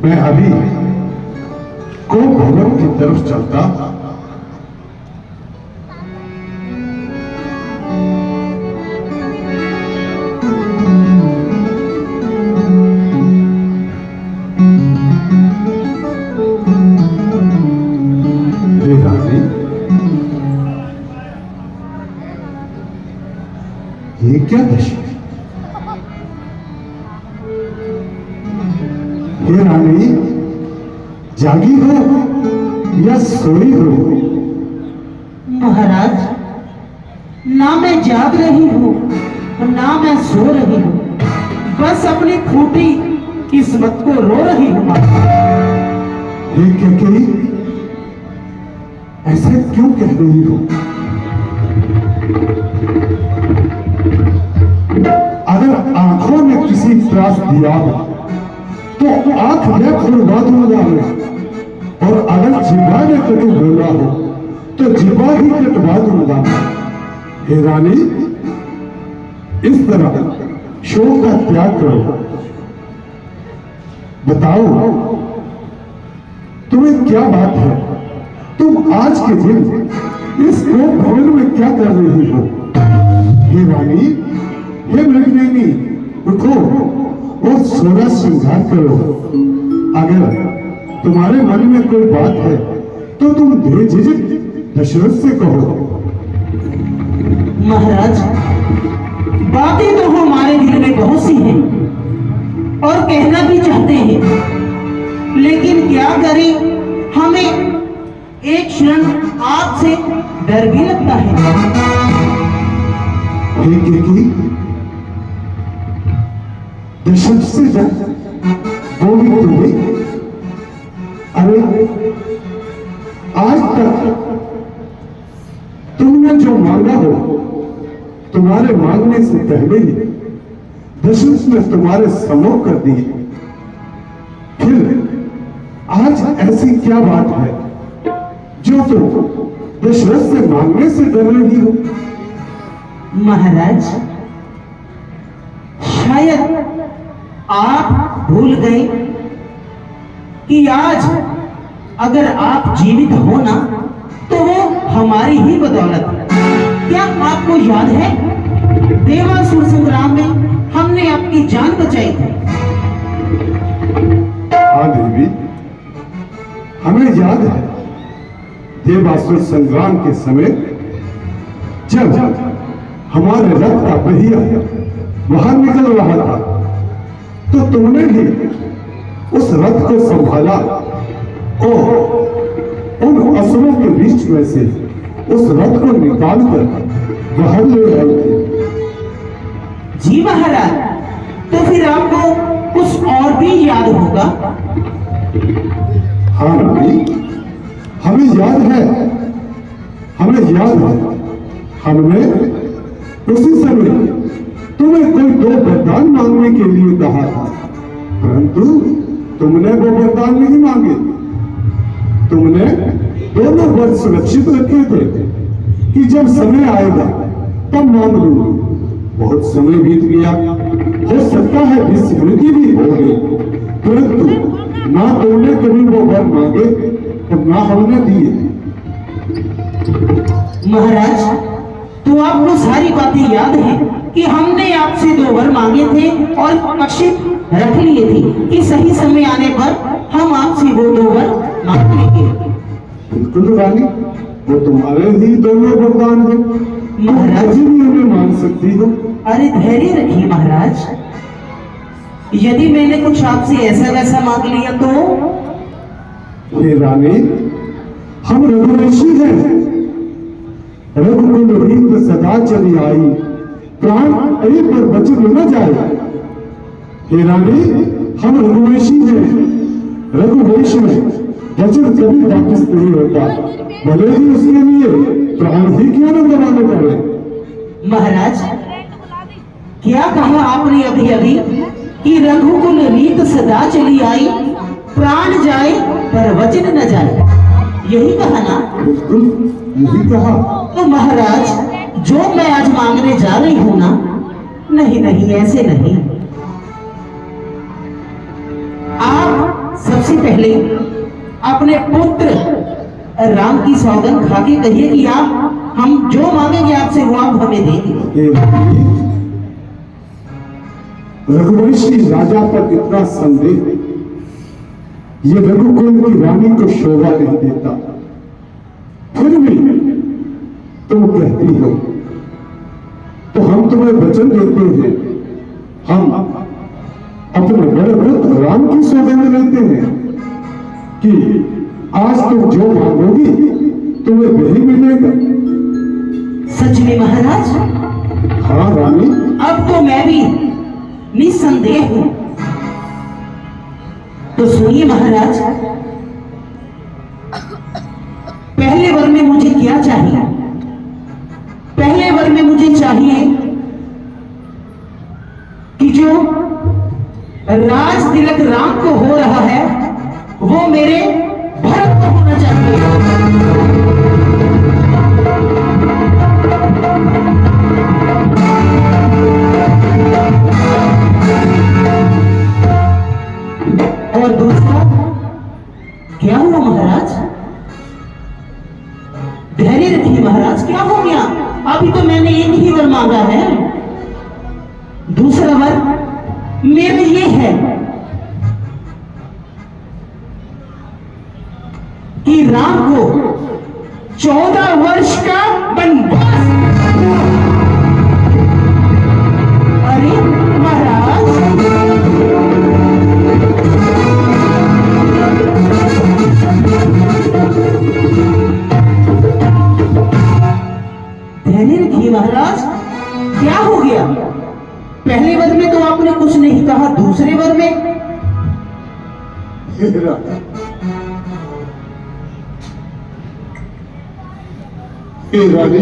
मैं अभी को भवन की तरफ चलता। हे रानी, ये क्या दशा? हे रानी, जागी हो या सोई हो? महाराज, ना मैं जाग रही हूँ और ना मैं सो रही हूँ, बस अपनी फूटी किस्मत को रो रही हूँ। हे कैकेयी, ऐसे क्यों कह रही हो? अगर आंखों में किसी त्रास दिया हो तो आंख में खुलवा दूंगा मैं, और अगर जिब्बा ने कटु बोला हो तो जिब्बा ही कटवा दूंगा। हे रानी, इस तरह शोक का त्याग करो। बताओ, तुम्हें क्या बात है? तुम आज के दिन इस भवन में क्या कर रही हो? हे रानी, हे मृगनयनी, उठो और सोना श्रृंगार करो। अगर तुम्हारे मन में कोई बात है तो तुम बेझिझक दशरथ से कहो। महाराज, बातें तो हमारे दिल में बहुत सी हैं और कहना भी चाहते हैं, लेकिन क्या करें, हमें एक क्षण आपसे डर भी लगता है। हे कैकेयी, दशरथ से डर? वो भी तुम्हें? अरे, आज तक तुमने जो मांगा हो, तुम्हारे मांगने से पहले ही दशरथ ने तुम्हारे सम्मुख कर दिए। फिर आज ऐसी क्या बात है जो तुम दशरथ से मांगने से डर रही हो? महाराज, शायद आप भूल गए कि आज अगर आप जीवित हो ना, तो वो हमारी ही बदौलत है। क्या आपको याद है, देवासुर संग्राम में हमने आपकी जान बचाई थी? हाँ देवी, हमें याद है। देवासुर संग्राम के समय जब हमारे रथ का पहिया बाहर निकल रहा था तो तुमने भी उस रथ को संभाला और उन असुरों के बीच में से उस रथ को निकालकर बाहर ले आए थे। जी महाराज, तो फिर आपको कुछ और भी याद होगा। हाँ रानी, हमें याद है, हमें याद है। हमने उसी समय तुम्हें कोई दो वरदान मांगने के लिए कहा था, परंतु तुमने वो वरदान नहीं मांगे। तुमने दोनों वर सुरक्षित रखे थे कि जब समय आएगा तब मांग लूंगी। बहुत समय बीत गया, हो सकता है विस्मृति भी हो गई, परंतु ना तुमने कभी वो वर मांगे और ना हमने दिए। महाराज, तो आपको सारी बातें याद हैं कि हमने आपसे 2 वर मांगे थे और लक्षित रख लिए थे कि सही समय आने पर हम आपसे वो 2 वर मांग लेंगे। बिल्कुल रानी, वो तुम्हारे ही दोनों वरदान हैं। महाराज, कभी भी उन्हें मांग सकती हो। अरे धैर्य रखिए महाराज, यदि मैंने कुछ आपसे ऐसा वैसा मांग लिया तो? हे रानी, हम रघुवंशी हैं। रघुकुल रीत सदा चली आई, प्राण एक पर बचन न जाए। हे रानी, हम रघुवंशी हैं। रघुवंश में वचन कभी वापस नहीं होता, भले ही उसके लिए प्राण ही क्यों न गवाने पड़े। महाराज, क्या कहा आपने अभी अभी कि रघुकुल रीत सदा चली आई, प्राण जाए पर वचन न जाए, यही कहा ना? बिल्कुल यही कहा। तो महाराज, जो मैं आज मांगने जा रही हूं ना, नहीं नहीं ऐसे नहीं। आप सबसे सबसे पहले अपने पुत्र राम की सौगंध खा के कहिए कि आप हम जो मांगेंगे आपसे वो आप हमें देंगे। हे रघुवंशी राजा पर इतना संदेह, ये रघुकुल की रानी को शोभा नहीं देता। फिर भी तुम कहती हो तो हम तुम्हें वचन देते हैं, हम अपने बड़े पुत्र राम की सौगंध लेते हैं कि आज तुम जो मांगोगी तुम्हें वही मिलेगा। सच में महाराज? हाँ रानी। अब तो मैं भी निसंदेह हूं। तो सुनिए महाराज, पहले वर में मुझे क्या चाहिए? पहले वर में मुझे चाहिए कि जो राज तिलक राम को हो रहा है वो मेरे भरत को होना चाहिए। और दूसरा क्या हुआ महाराज? धैर्य रखिए महाराज, क्या हो गया? अभी तो मैंने एक ही वर मांगा है। दूसरा वर मेरा ये है कि राम को 14 वर्ष का वनवास। अरे महाराज, धैर्य रखिए महाराज, क्या हो गया? पहले वर में तो आपने कुछ नहीं कहा, दूसरे वर में? हे रानी,